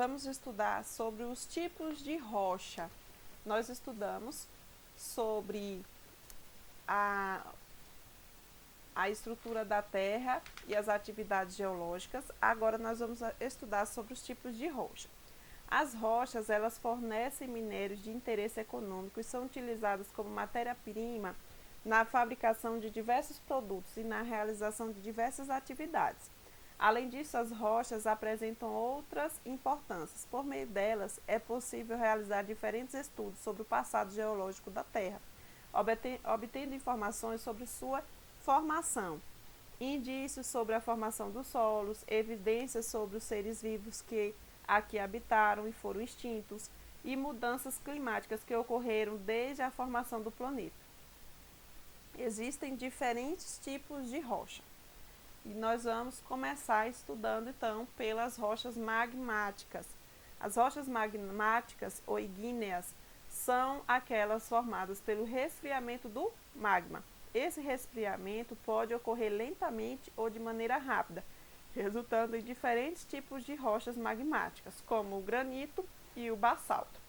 vamos estudar sobre os tipos de rocha. Nós estudamos sobre a estrutura da Terra e as atividades geológicas. Agora nós vamos estudar sobre os tipos de rocha. As rochas, elas fornecem minérios de interesse econômico e são utilizadas como matéria-prima na fabricação de diversos produtos e na realização de diversas atividades. Além disso, as rochas apresentam outras importâncias. Por meio delas, é possível realizar diferentes estudos sobre o passado geológico da Terra, obtendo informações sobre sua formação, indícios sobre a formação dos solos, evidências sobre os seres vivos que aqui habitaram e foram extintos, e mudanças climáticas que ocorreram desde a formação do planeta. Existem diferentes tipos de rocha. E nós vamos começar estudando então pelas rochas magmáticas. As rochas magmáticas ou ígneas são aquelas formadas pelo resfriamento do magma. Esse resfriamento pode ocorrer lentamente ou de maneira rápida, resultando em diferentes tipos de rochas magmáticas, como o granito e o basalto.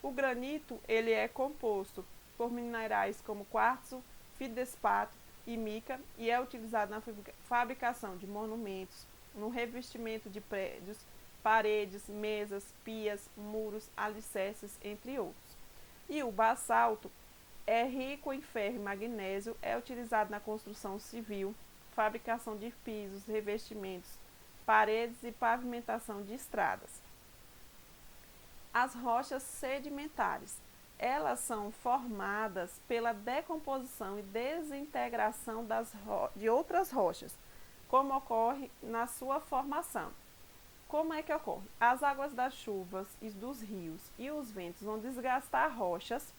O granito ele é composto por minerais como quartzo, feldespato e mica e é utilizado na fabricação de monumentos, no revestimento de prédios, paredes, mesas, pias, muros, alicerces, entre outros. E o basalto é rico em ferro e magnésio, é utilizado na construção civil, fabricação de pisos, revestimentos, paredes e pavimentação de estradas. As rochas sedimentares. Elas são formadas pela decomposição e desintegração de outras rochas, como ocorre na sua formação. Como é que ocorre? As águas das chuvas e dos rios e os ventos vão desgastar rochas,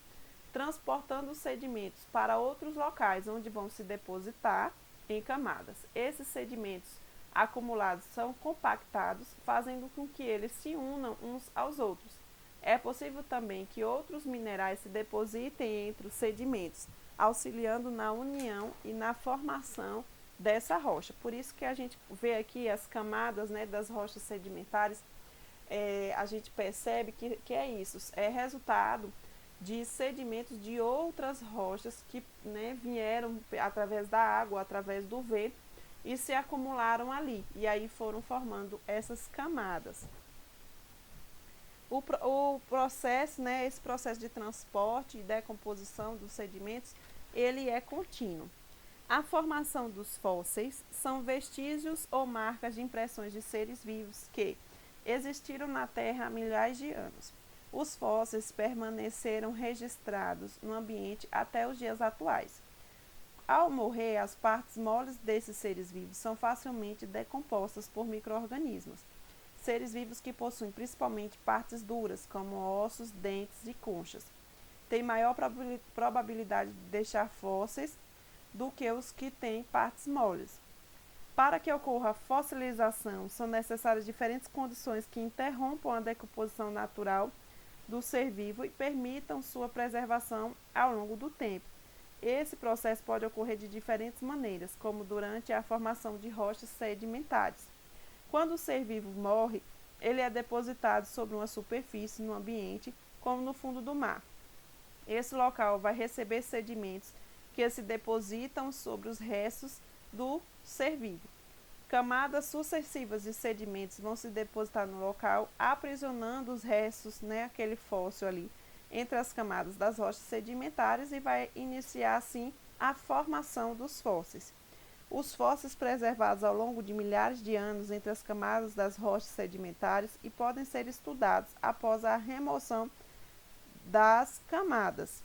transportando os sedimentos para outros locais, onde vão se depositar em camadas. Esses sedimentos acumulados são compactados, fazendo com que eles se unam uns aos outros. É possível também que outros minerais se depositem entre os sedimentos, auxiliando na união e na formação dessa rocha. Por isso que a gente vê aqui as camadas, né, das rochas sedimentares, a gente percebe que é isso, é resultado de sedimentos de outras rochas que, né, vieram através da água, através do vento e se acumularam ali. E aí foram formando essas camadas. O processo, né, esse processo de transporte e decomposição dos sedimentos, ele é contínuo. A formação dos fósseis são vestígios ou marcas de impressões de seres vivos que existiram na Terra há milhares de anos. Os fósseis permaneceram registrados no ambiente até os dias atuais. Ao morrer, as partes moles desses seres vivos são facilmente decompostas por micro-organismos. Seres vivos que possuem principalmente partes duras, como ossos, dentes e conchas, têm maior probabilidade de deixar fósseis do que os que têm partes moles. Para que ocorra a fossilização, são necessárias diferentes condições que interrompam a decomposição natural do ser vivo e permitam sua preservação ao longo do tempo. Esse processo pode ocorrer de diferentes maneiras, como durante a formação de rochas sedimentares. Quando o ser vivo morre, ele é depositado sobre uma superfície no ambiente, como no fundo do mar. Esse local vai receber sedimentos que se depositam sobre os restos do ser vivo. Camadas sucessivas de sedimentos vão se depositar no local, aprisionando os restos, né, aquele fóssil ali, entre as camadas das rochas sedimentares e vai iniciar assim a formação dos fósseis. Os fósseis preservados ao longo de milhares de anos entre as camadas das rochas sedimentares e podem ser estudados após a remoção das camadas.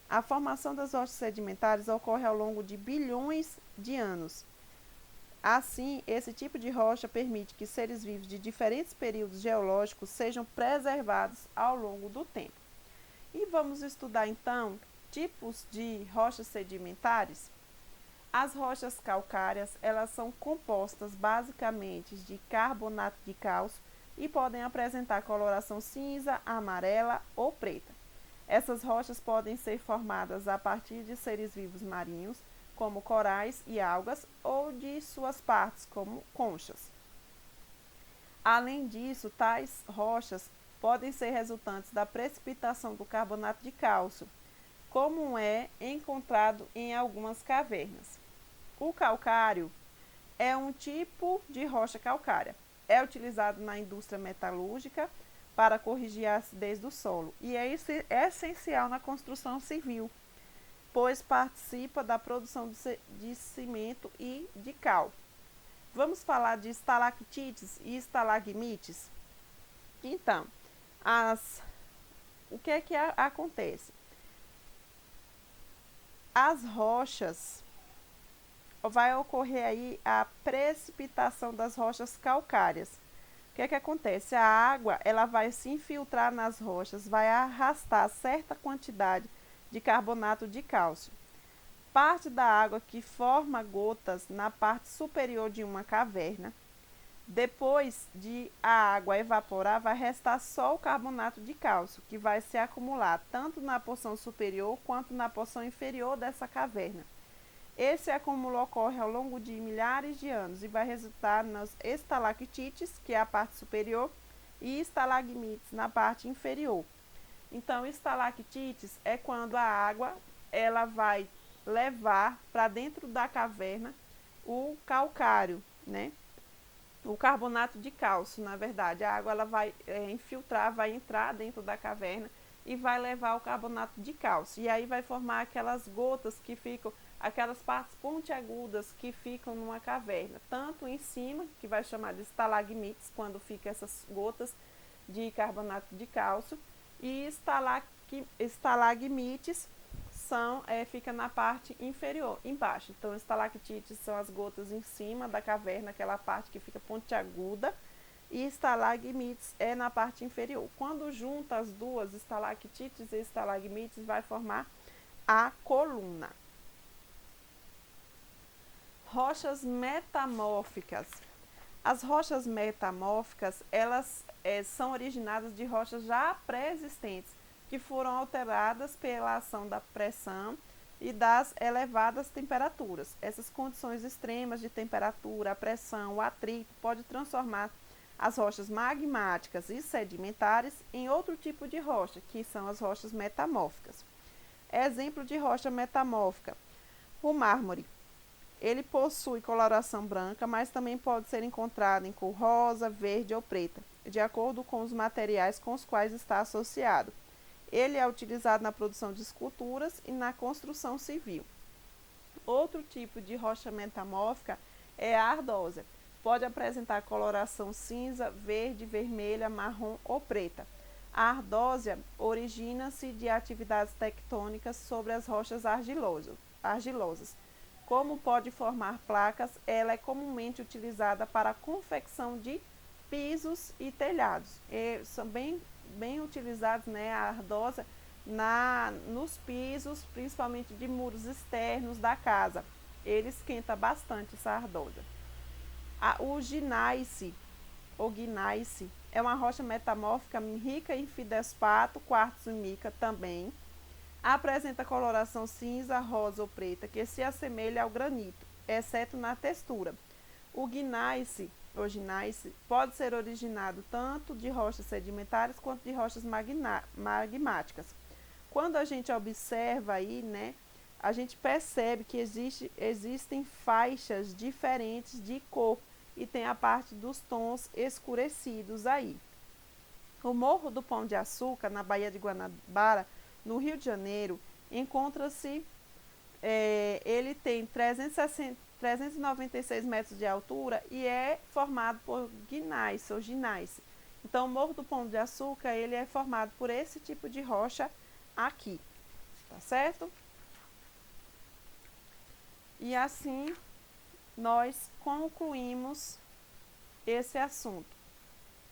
A formação das rochas sedimentares ocorre ao longo de bilhões de anos. Assim, esse tipo de rocha permite que seres vivos de diferentes períodos geológicos sejam preservados ao longo do tempo. E vamos estudar então tipos de rochas sedimentares. As rochas calcárias, elas são compostas basicamente de carbonato de cálcio e podem apresentar coloração cinza, amarela ou preta. Essas rochas podem ser formadas a partir de seres vivos marinhos, como corais e algas, ou de suas partes, como conchas. Além disso, tais rochas podem ser resultantes da precipitação do carbonato de cálcio, como é encontrado em algumas cavernas. O calcário é um tipo de rocha calcária. É utilizado na indústria metalúrgica para corrigir a acidez do solo e é essencial na construção civil, pois participa da produção de cimento e de cal. Vamos falar de estalactites e estalagmites? Então, o que é que acontece? As rochas, vai ocorrer aí a precipitação das rochas calcárias. O que é que acontece? A água, ela vai se infiltrar nas rochas, vai arrastar certa quantidade de carbonato de cálcio. Parte da água que forma gotas na parte superior de uma caverna. Depois de a água evaporar, vai restar só o carbonato de cálcio, que vai se acumular tanto na porção superior quanto na porção inferior dessa caverna. Esse acúmulo ocorre ao longo de milhares de anos e vai resultar nas estalactites, que é a parte superior, e estalagmites na parte inferior. Então, estalactites é quando a água ela vai levar para dentro da caverna o calcário, né? O carbonato de cálcio, na verdade. A água ela vai infiltrar, vai entrar dentro da caverna e vai levar o carbonato de cálcio. E aí vai formar aquelas gotas que ficam, aquelas partes pontiagudas que ficam numa caverna. Tanto em cima, que vai chamar de estalagmites, quando ficam essas gotas de carbonato de cálcio, e estalagmites fica na parte inferior, embaixo. Então, estalactites são as gotas em cima da caverna, aquela parte que fica pontiaguda, e estalagmites é na parte inferior. Quando junta as duas, estalactites e estalagmites, vai formar a coluna. Rochas metamórficas. As rochas metamórficas, elas são originadas de rochas já pré-existentes, que foram alteradas pela ação da pressão e das elevadas temperaturas. Essas condições extremas de temperatura, a pressão, o atrito, pode transformar as rochas magmáticas e sedimentares em outro tipo de rocha, que são as rochas metamórficas. Exemplo de rocha metamórfica: o mármore. Ele possui coloração branca, mas também pode ser encontrado em cor rosa, verde ou preta, de acordo com os materiais com os quais está associado. Ele é utilizado na produção de esculturas e na construção civil. Outro tipo de rocha metamórfica é a ardósia. Pode apresentar coloração cinza, verde, vermelha, marrom ou preta. A ardósia origina-se de atividades tectônicas sobre as rochas argilosas. Como pode formar placas, ela é comumente utilizada para a confecção de pisos e telhados. São bem utilizados, né, a ardósia nos pisos, principalmente de muros externos da casa. Ele esquenta bastante essa ardósia. O gneiss, ou gneiss, é uma rocha metamórfica rica em feldespato, quartzo e mica também. Apresenta coloração cinza, rosa ou preta, que se assemelha ao granito, exceto na textura. O gneiss pode ser originado tanto de rochas sedimentares quanto de rochas magmáticas. Quando a gente observa aí, né, a gente percebe que existem faixas diferentes de cor e tem a parte dos tons escurecidos aí. O Morro do Pão de Açúcar, na Baía de Guanabara, no Rio de Janeiro, encontra-se, ele tem 396 metros de altura e é formado por gneiss ou gneiss. Então, o Morro do Pão de Açúcar, ele é formado por esse tipo de rocha aqui, tá certo? E assim, nós concluímos esse assunto.